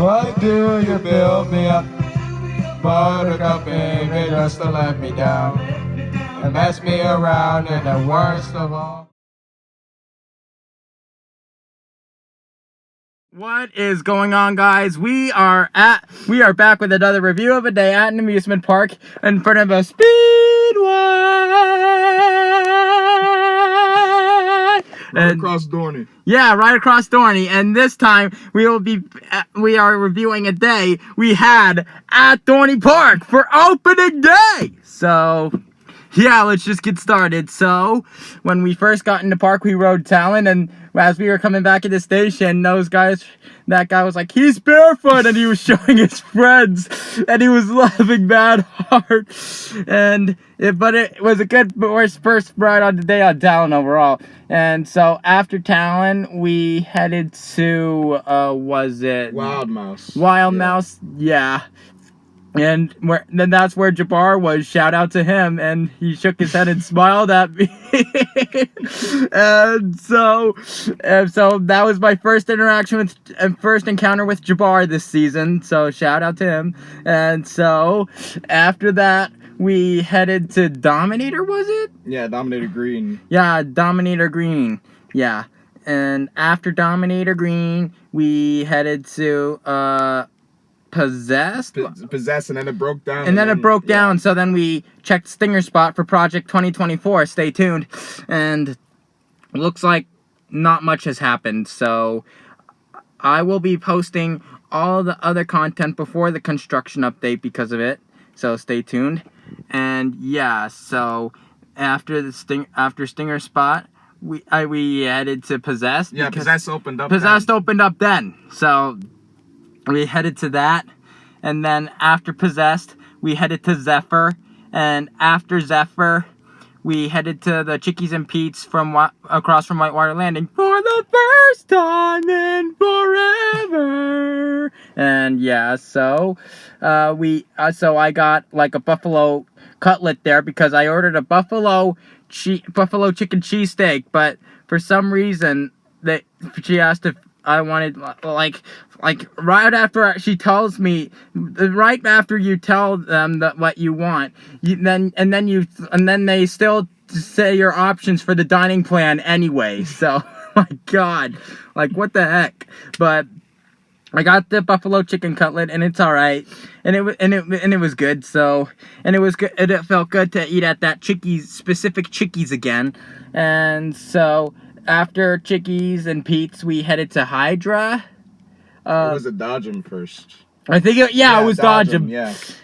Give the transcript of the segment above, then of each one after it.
Why do you build me up? Buttercup, baby, just to let me down and mess me around, and the worst of all. What is going on, guys? We are back with another review of a day at an amusement park in front of a speedway. Right across Dorney. Yeah, right across Dorney. And this time we are reviewing a day we had at Dorney Park for opening day. So yeah, let's just get started. So, when we first got in the park, we rode Talon, and as we were coming back at the station, that guy was like, he's barefoot, and he was showing his friends, and he was laughing bad hard. But it was a good first ride on the day on Talon overall. And so, after Talon, we headed to, Wild Mouse. Wild Mouse, yeah. And then that's where Jabbar was. Shout out to him, and he shook his head and smiled at me. and so that was my first first encounter with Jabbar this season. So shout out to him. And so after that, we headed to Dominator. Was it? Yeah, Dominator Green. Yeah, Dominator Green. Yeah, and after Dominator Green, we headed to Possessed, and then it broke down. And then it broke down, so then we checked Stinger Spot for Project 2024. Stay tuned. And looks like not much has happened, so I will be posting all the other content before the construction update because of it. So stay tuned. And yeah, so after Stinger Spot, we headed to Possessed. Yeah, Possessed opened up. Possessed opened up then. So we headed to that, and then after Possessed, we headed to Zephyr, and after Zephyr, we headed to the Chickies and Pete's across from Whitewater Landing for the first time in forever. And yeah, so I got like a buffalo cutlet there because I ordered a buffalo chicken cheesesteak, but for some reason she asked if I wanted like right after she tells me, right after you tell them what you want, then they still say your options for the dining plan anyway. So my God, like what the heck? But I got the buffalo chicken cutlet, and it's all right, and it was good. So it was good. It felt good to eat at that specific Chickies again, and so after Chickies and Pete's, we headed to Hydra. Or was it Dodgem first? I think it was Dodgem.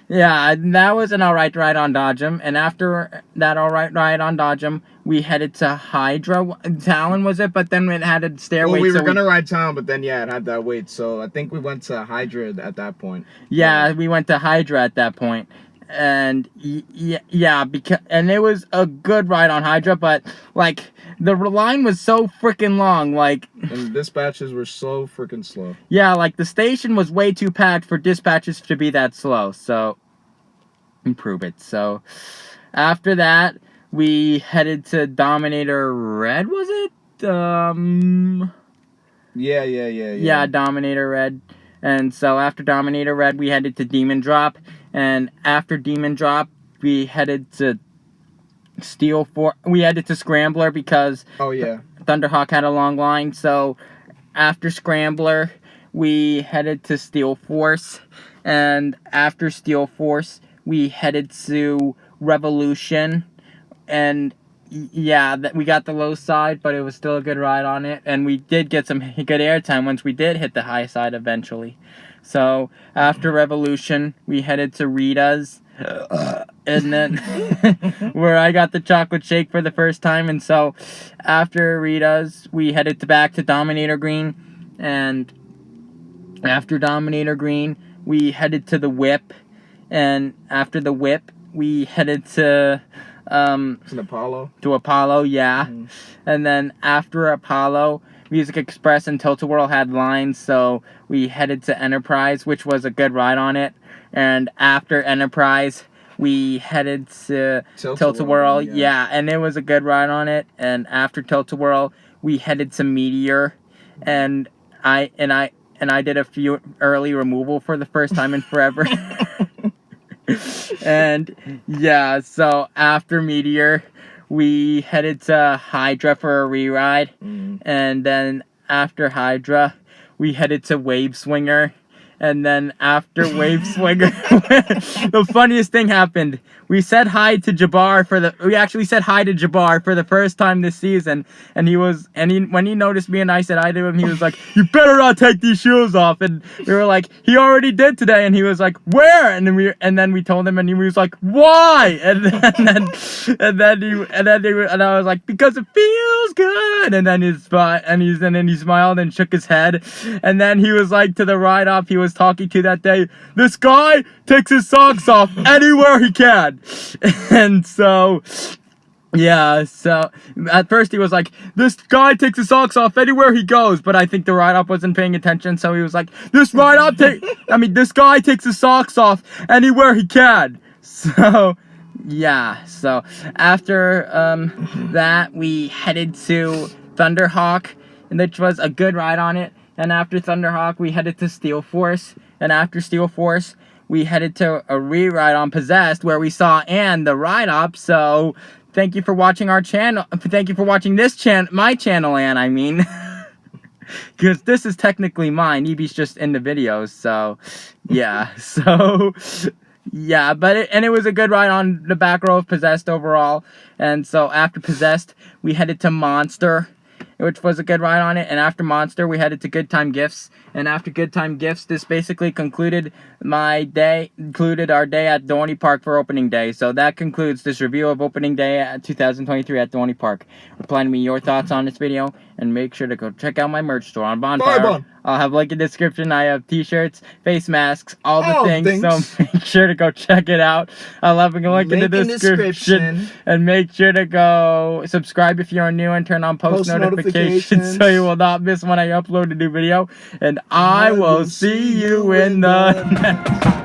Yeah, and that was an alright ride on Dodgem. And after that alright ride on Dodgem, we headed to Hydra. Talon was it? But then it had a stairway. Well, we were gonna ride Talon, but then it had that wait. So I think we went to Hydra at that point. Yeah, we went to Hydra at that point. And and it was a good ride on Hydra, but like the line was so freaking long, like, and dispatches were so freaking slow. Yeah, like the station was way too packed for dispatches to be that slow. So improve it. So after that, we headed to Dominator Red. Was it? Yeah, Dominator Red. And so after Dominator Red, we headed to Demon Drop. And after Demon Drop, we headed to we headed to Scrambler because Thunderhawk had a long line. So after Scrambler, we headed to Steel Force. And after Steel Force, we headed to Revolution. And yeah, we got the low side, but it was still a good ride on it. And we did get some good airtime once we did hit the high side eventually. So after Revolution, we headed to Rita's. And then where I got the chocolate shake for the first time. And so after Rita's, we headed back to Dominator Green. And after Dominator Green, we headed to the Whip. And after the Whip, we headed to Apollo. To Apollo, yeah. And then after Apollo, Music Express and Tilt-A-Whirl had lines, so we headed to Enterprise, which was a good ride on it. And after Enterprise, we headed to Tilt-A-Whirl, and it was a good ride on it. And after Tilt-A-Whirl, we headed to Meteor, and and I did a few early removal for the first time in forever. And yeah, so after Meteor, we headed to Hydra for a re-ride, and then after Hydra, we headed to Wave Swinger. And then after Wave Swinger, the funniest thing happened. We said hi to Jabbar we actually said hi to Jabbar for the first time this season. And when he noticed me and I said hi to him, he was like, "You better not take these shoes off." And we were like, "He already did today." And he was like, "Where?" And then we told him, and he was like, "Why?" And I was like, "Because it feels good." And then he smiled and shook his head. And then he was like, to the ride up he was talking to that day, "This guy takes his socks off anywhere he can." And so, yeah, so at first he was like, "This guy takes his socks off anywhere he goes," but I think the ride up wasn't paying attention, so he was like, this guy takes his socks off anywhere he can." So, yeah, so after that, we headed to Thunderhawk, which was a good ride on it. And after Thunderhawk, we headed to Steel Force. And after Steel Force, we headed to a re-ride on Possessed, where we saw Anne, the ride-up. So, thank you for watching our channel. Thank you for watching my channel, Anne, I mean. Because this is technically mine. Evie's just in the videos, so, yeah. So, yeah, it was a good ride on the back row of Possessed overall. And so, after Possessed, we headed to Monster, which was a good ride on it. And after Monster, we headed to Good Time Gifts. And after Good Time Gifts, this basically concluded our day at Dorney Park for opening day. So that concludes this review of opening day at 2023 at Dorney Park. Reply to me your thoughts on this video, and make sure to go check out my merch store on Bonfire. I'll have a link in the description. I have t-shirts, face masks, all the things. So make sure to go check it out. I'll have a link in the description. And make sure to go subscribe if you're new and turn on post notifications so you will not miss when I upload a new video. And I will see you in the next